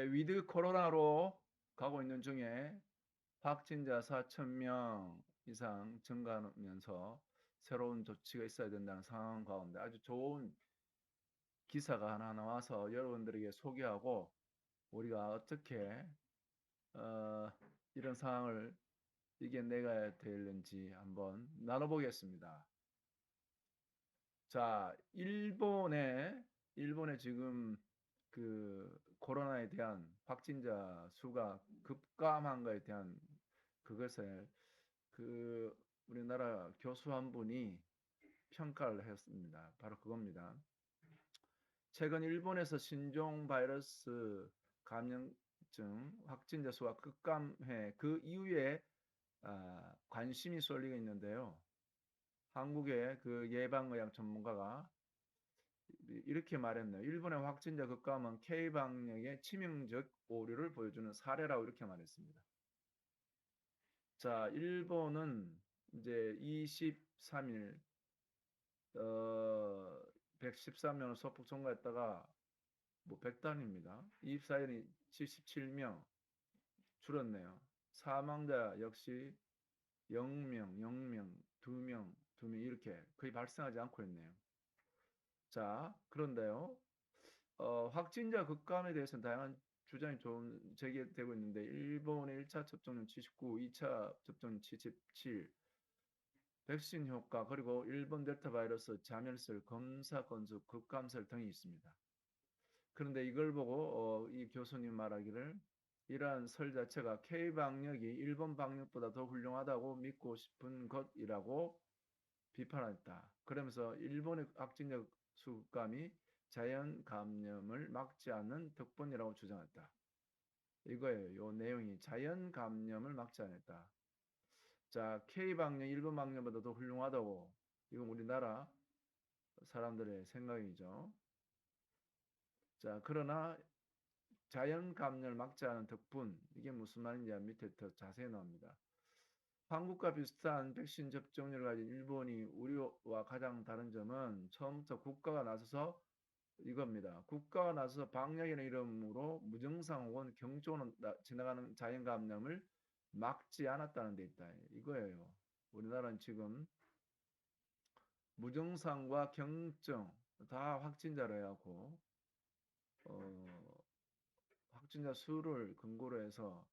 위드 코로나로 가고 있는 중에 확진자 4천 명 이상 증가하면서 새로운 조치가 있어야 된다는 상황 가운데 아주 좋은 기사가 하나 나와서 여러분들에게 소개하고 우리가 어떻게 어, 이런 상황을 이겨내가야 되는지 한번 나눠보겠습니다. 자, 일본의 지금 그 코로나에 대한 확진자 수가 급감한 거에 대한 그것을 그 우리나라 교수 한 분이 평가를 했습니다. 바로 그겁니다. 최근 일본에서 신종 바이러스 감염증 확진자 수가 급감해 그 이후에 관심이 쏠리고 있는데요. 한국의 그 예방의학 전문가가 이렇게 말했네요. 일본의 확진자 급감은 K방역의 치명적 오류를 보여주는 사례라고 이렇게 말했습니다. 자, 일본은 이제 23일 113명을 소폭 증가했다가 뭐 100단입니다. 24일이 77명 줄었네요. 사망자 역시 0명, 0명, 2명, 2명 이렇게 거의 발생하지 않고 있네요. 자, 그런데요. 확진자 급감에 대해서는 다양한 주장이 좀 제기되고 있는데 일본의 1차 접종률 79, 2차 접종률 77, 백신 효과 그리고 일본 델타 바이러스 자멸설 검사 건수 급감설 등이 있습니다. 그런데 이걸 보고 이 교수님 말하기를 이러한 설 자체가 K방역이 일본 방역보다 더 훌륭하다고 믿고 싶은 것이라고 비판했다. 그러면서 일본의 확진자 수감이 자연 감염을 막지 않는 덕분이라고 주장했다. 이거예요. 요 내용이 자연 감염을 막지 않았다. 자, K방역 일본 방역보다 더 훌륭하다고. 이건 우리나라 사람들의 생각이죠. 자, 그러나 자연 감염을 막지 않은 덕분 이게 무슨 말인지 밑에 더 자세히 나옵니다. 한국과 비슷한 백신 접종률을 가진 일본이 우리와 가장 다른 점은 처음부터 국가가 나서서 이겁니다. 국가가 나서서 방역이라는 이름으로 무증상 혹은 경조로 지나가는 자연 감염을 막지 않았다는 데 있다. 이거예요. 우리나라는 지금 무증상과 경증 다 확진자로 해갖고 확진자 수를 근거로 해서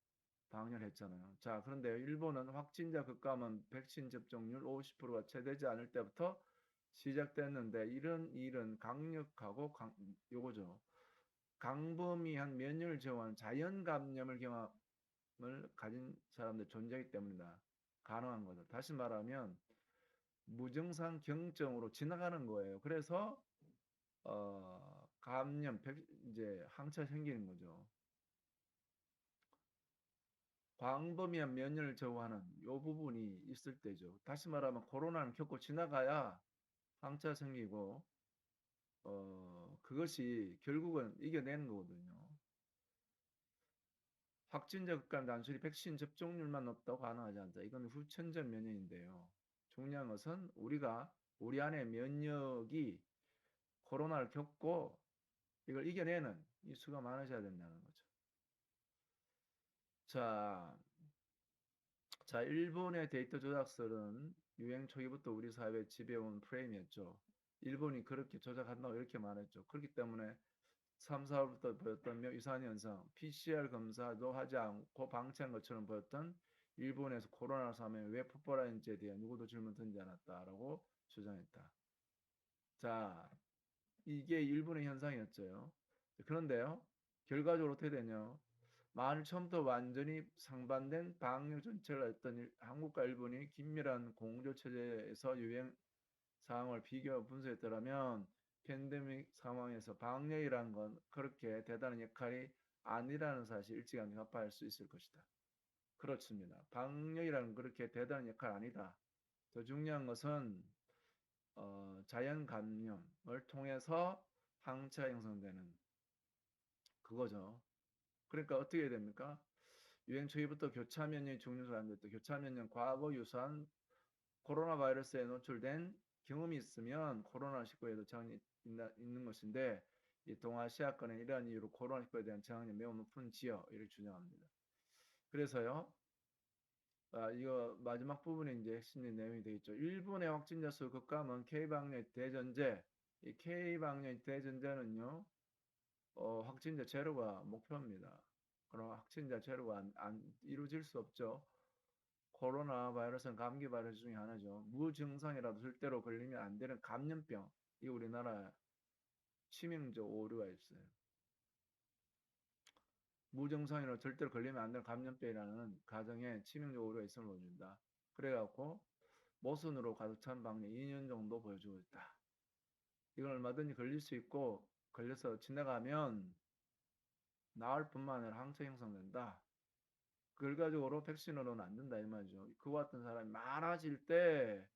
방역을 했잖아요. 자, 그런데 일본은 확진자 급감은 백신 접종률 50%가 채 되지 않을 때부터 시작됐는데 이런 일은 강력하고 요거죠. 강범위한 면역을 제어하는 자연 감염을 경험을 가진 사람들 존재이기 때문이다. 가능한 거죠. 다시 말하면 무증상 경증으로 지나가는 거예요. 그래서 감염 이제 항체 생기는 거죠. 광범위한 면역을 제어하는 요 부분이 있을 때죠. 다시 말하면 코로나는 겪고 지나가야 항체가 생기고 그것이 결국은 이겨내는 거거든요. 확진자 극감 단순히 백신 접종률만 높다고 가능하지 않다. 이건 후천적 면역인데요. 중요한 것은 우리가 우리 안에 면역이 코로나를 겪고 이걸 이겨내는 이 수가 많아져야 된다는 거죠. 자, 일본의 데이터 조작설은 유행 초기부터 우리 사회에 지배해온 프레임이었죠. 일본이 그렇게 조작한다고 이렇게 말했죠. 그렇기 때문에 3, 4월부터 보였던 유사한 현상, PCR 검사도 하지 않고 방치한 것처럼 보였던 일본에서 코로나 사망이 왜 폭발했는지에 대해 누구도 질문 던지지 않았다라고 주장했다. 자, 이게 일본의 현상이었죠. 그런데요, 결과적으로 어떻게 되냐? 만일 처음부터 완전히 상반된 방역 정책을 했던 한국과 일본이 긴밀한 공조 체제에서 유행 상황을 비교 분석했더라면 팬데믹 상황에서 방역이라는 건 그렇게 대단한 역할이 아니라는 사실 일찌감치 합파할 수 있을 것이다. 그렇습니다. 방역이라는 그렇게 대단한 역할 아니다. 더 중요한 것은 자연 감염을 통해서 항체가 형성되는 그거죠. 그러니까 어떻게 해야 됩니까? 유행 초기부터 교차 면역이 죽는 사람들도 교차 면역 과거 유사한 코로나 바이러스에 노출된 경험이 있으면 코로나19에도 장이 있는 것인데 이 동아시아권은 이러한 이유로 코로나19에 대한 저항력이 매우 높은 지역 이렇게 주장합니다. 그래서요, 이거 마지막 부분에 이제 핵심 내용이 되겠죠. 일본의 확진자 수 급감은 K방역 대전제. 이 K방역 대전제는요, 확진자 제로가 목표입니다. 그럼 확진자 제로가 안 이루어질 수 없죠. 코로나 바이러스는 감기 바이러스 중에 하나죠. 무증상이라도 절대로 걸리면 안 되는 감염병. 이 우리나라 치명적 오류가 있어요. 무증상이라도 절대로 걸리면 안 되는 감염병이라는 가정에 치명적 오류가 있음을 보여준다. 그래갖고 모순으로 가득 찬 방역 2년 정도 보여주고 있다. 이건 얼마든지 걸릴 수 있고 걸려서 지나가면 나을 뿐만 아니라 항체 형성된다. 결과적으로 백신으로는 안 된다 이 말이죠. 그와 같은 사람이 많아질 때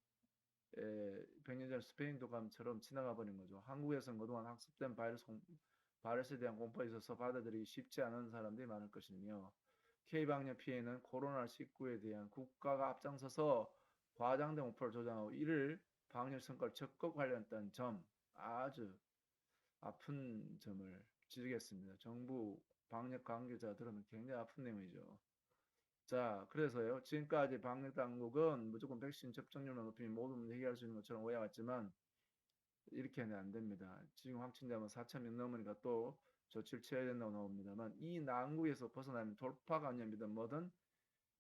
100년 전 스페인 독감처럼 지나가 버린 거죠. 한국에서는 그동안 학습된 바이러스에 대한 공포에 있어서 받아들이기 쉽지 않은 사람들이 많을 것이며 K방역 피해는 코로나19에 대한 국가가 앞장서서 과장된 공포를 조장하고 이를 방역 성과를 적극 관련했다는 점 아주 아픈 점을 지르겠습니다. 정부 방역 관계자들은 굉장히 아픈 내용이죠. 자, 그래서요. 지금까지 방역 당국은 무조건 백신 접종률만 높이면 모든 문제 해결할 수 있는 것처럼 오해왔지만 이렇게 하면 안 됩니다. 지금 확진자만 4,000명 넘으니까 또 조치를 취해야 된다고 나옵니다만 이 난국에서 벗어나면 돌파 감염이든 뭐든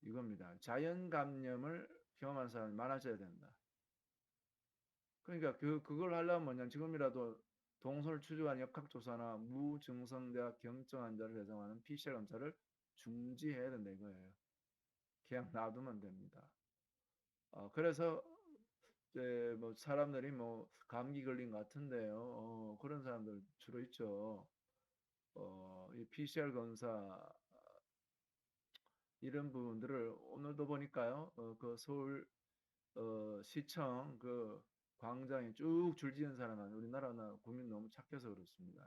이겁니다. 자연 감염을 경험한 사람이 많아져야 된다. 그러니까 그걸 하려면 뭐냐 지금이라도 동선을 추적한 역학조사나 무증상자 경증 환자를 대상하는 PCR 검사를 중지해야 된다 이거예요. 그냥 놔두면 됩니다. 그래서 이제 뭐 사람들이 뭐 감기 걸린 것 같은데요. 그런 사람들 주로 있죠. 이 PCR 검사 이런 부분들을 오늘도 보니까요. 그 서울 시청 그 광장에 쭉 줄지은 사람은 우리나라 국민 너무 착해서 그렇습니다.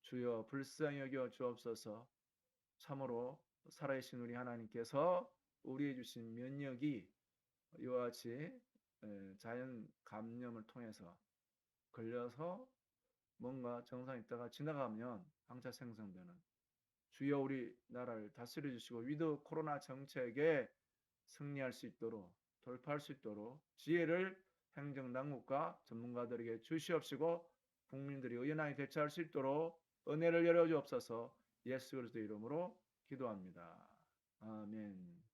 주여 불쌍히 여겨 주옵소서. 참으로 살아계신 우리 하나님께서 우리에 주신 면역이 이와 같이 자연 감염을 통해서 걸려서 뭔가 정상 있다가 지나가면 항체 생성되는 주여 우리나라를 다스려 주시고 위드 코로나 정책에 승리할 수 있도록 돌파할 수 있도록 지혜를 행정당국과 전문가들에게 주시옵시고 국민들이 의연하게 대처할 수 있도록 은혜를 열어 주옵소서. 예수 그리스도 이름으로 기도합니다. 아멘.